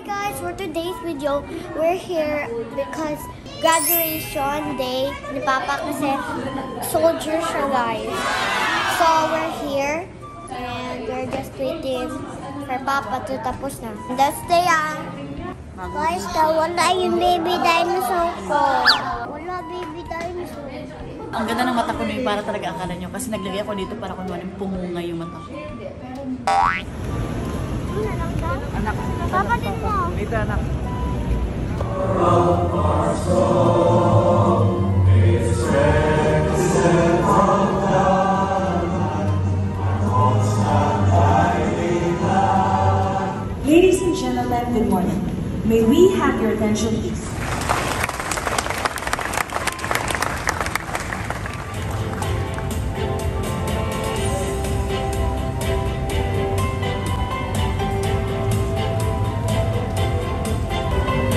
guys, for today's video, we're here because graduation day ni Papa kasi soldier siya guys. So we're here and we're just waiting for Papa to tapos na. That's the guys, wala yung baby dinosaur ko. Wala baby dinosaur. Ang ganda ng mata ko na para talaga akala nyo kasi naglagay ako dito para kung yung pumunga yung mata ko. Anak. Papa din mo. Dito anak. Ladies and gentlemen, good morning. May we have your attention, please?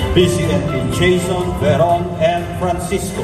PCNP Jason, Veron, and Francisco.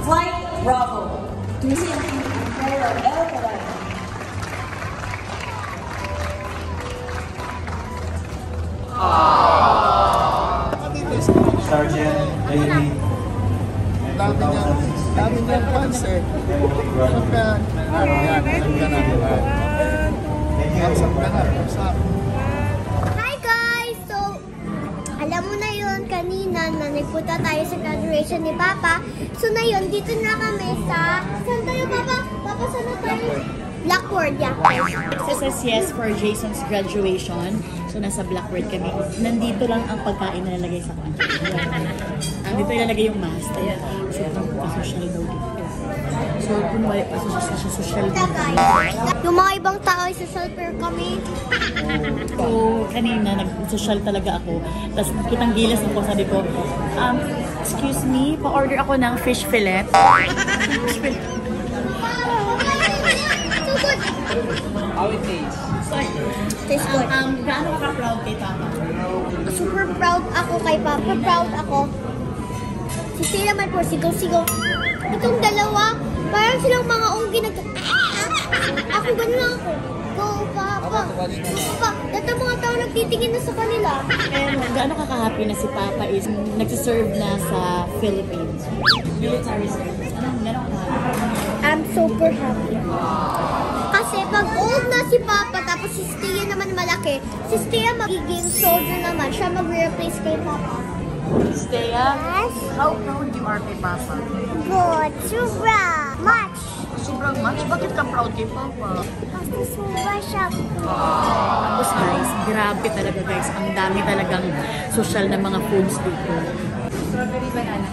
Flight Bravo to Imperial Airline. Sergeant Lady. Dami niyang fans eh. Hi guys! So, alam mo na yun kanina na nagpunta tayo sa graduation ni Papa. So na yun, dito na kami sa... Saan tayo, Papa? Papa, saan na tayo? Blackboard, yeah. This says yes for Jason's graduation. So nasa Blackboard kami. Nandito lang ang pagkain na nalagay sa kanya. Dito ilalagay yung mask. Ayan. So pa-social daw dito. So kung balik pa sa social daw. Yung mga ibang tao ay social pero kami. So kanina nag-social talaga ako. Tapos kitang gilas ako. Sabi ko, excuse me, pa-order ako ng fish fillet. Fish fillet. How it tastes? Tastes good. Gaano ka proud kay Papa? Super proud ako kay Papa. Proud ako. Si Stella naman po, sigaw-sigaw. Itong dalawa, parang silang mga unggi nag... Ako, ganun lang ako. Go, Papa. Go, Papa. Dito mga tao nagtitingin na sa kanila. And gaano ka ka-happy na si Papa is nagsiserve na sa Philippines? Military service. Anong meron ka? I'm super happy. Kasi pag old na si Papa, tapos si Stella naman malaki, si Stella magiging soldier naman. Siya mag-replace kay Papa. Stella, Yes? how proud you are kay Papa? Good. Sobra. Much. Sobrang much? Bakit ka proud kay Papa? Kasi sobra siya. Tapos guys, grabe talaga guys. Ang dami talagang social na mga foods dito. Strawberry banana.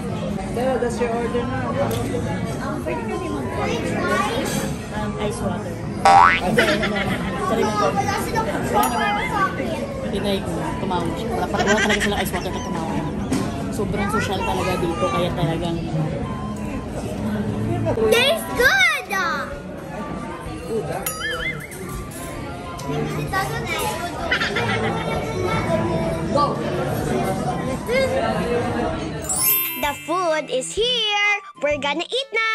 Pero that's your order na. Pwede kasi ice water. Wala silang pagpapara sa akin. Tinay ko, tumawag siya. Wala talaga silang ice water na tumawag. Sobrang social talaga dito, kaya talagang... Tastes good! The food is here! We're gonna eat now!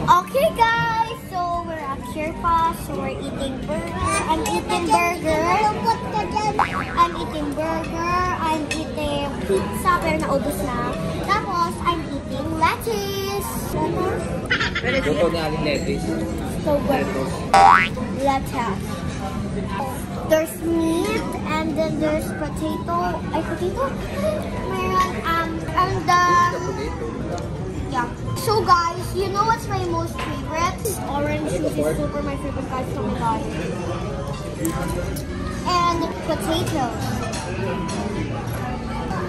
Okay guys, so we're at Sherpa, so we're eating burger. I'm eating burger. I'm eating burger. I'm eating pizza pero naubos na. Tapos, I'm eating lettuce. Luto ni Aling lettuce. So good. Lettuce. There's meat and then there's potato. Potato? Meron, and yeah. So guys, you know what's my most favorite? Orange juice is super my favorite guys. Oh my god. And potatoes.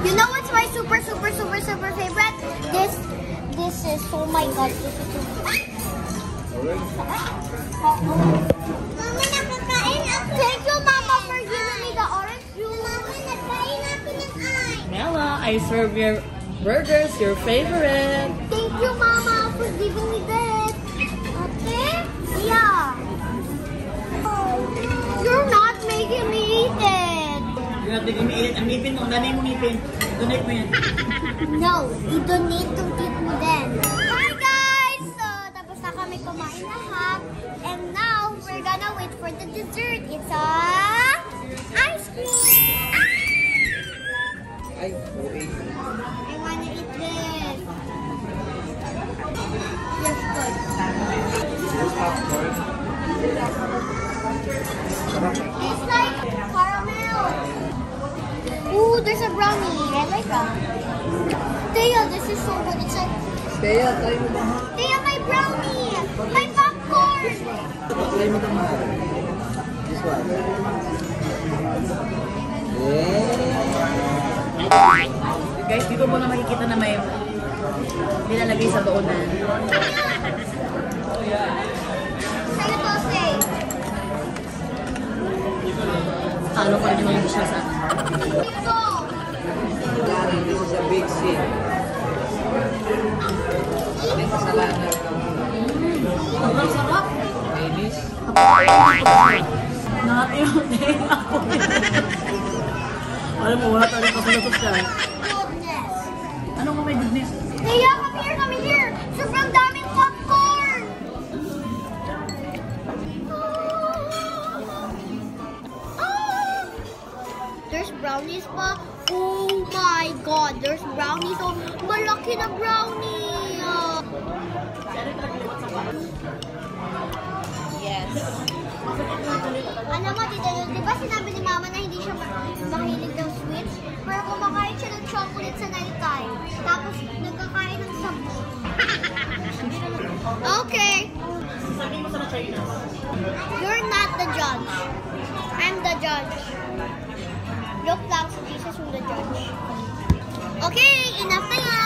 You know what's my super favorite? This is, oh my god, this is Mama, nakakain ako. Thank you, Mama, for giving me the orange juice. Mama, nagkain ako ng ice. Mela, I serve your burgers, your favorite. Thank you, Mama, for giving me this. Okay? Yeah. You're not making me eat it. You're not making me eat it. Ang ngipin mo, ang ganay mong ngipin. Donate mo yan. No, i-donate to keep mo din. Hi guys! So, tapos na kami kumain lahat. And now, we're gonna wait for the dessert. It's ice cream! Ay, okay. I wanna eat this. Yes, good. Popcorn. It's like caramel. Ooh, there's a brownie. I like that. Thea, this is so good. It's like, Kaya tayo mo ba? Thea, my brownie! My popcorn! Try mo naman. This one. Yeah. Guys, dito mo na makikita na may nilalagay sa doonan. Sa'yo to, say. Talo ko rin yung siya sa Dito! This is a big sin. May kasalanan ka. sobrang sarap. Mayonnaise. Nakatiyote ako. Alam mo, wala tayo kasunod siya. Goodness. Anong may goodness? Thea, come here! Sobrang daming popcorn! Ah! There's brownies pa. Oh my god, there's brownies. Oh, malaki na brownie. Yes. Alam mo, Tita Lul, di ba sinabi ni Mama na hindi siya mahilig ng sweets? Pero kumakain siya ng chocolate sa night time. Tapos, nagkakain ng sampo. Okay. Sabi mo sa China. You're not the judge. I'm the judge. Look lang si Jesus yung the judge. Okay, enough na yan.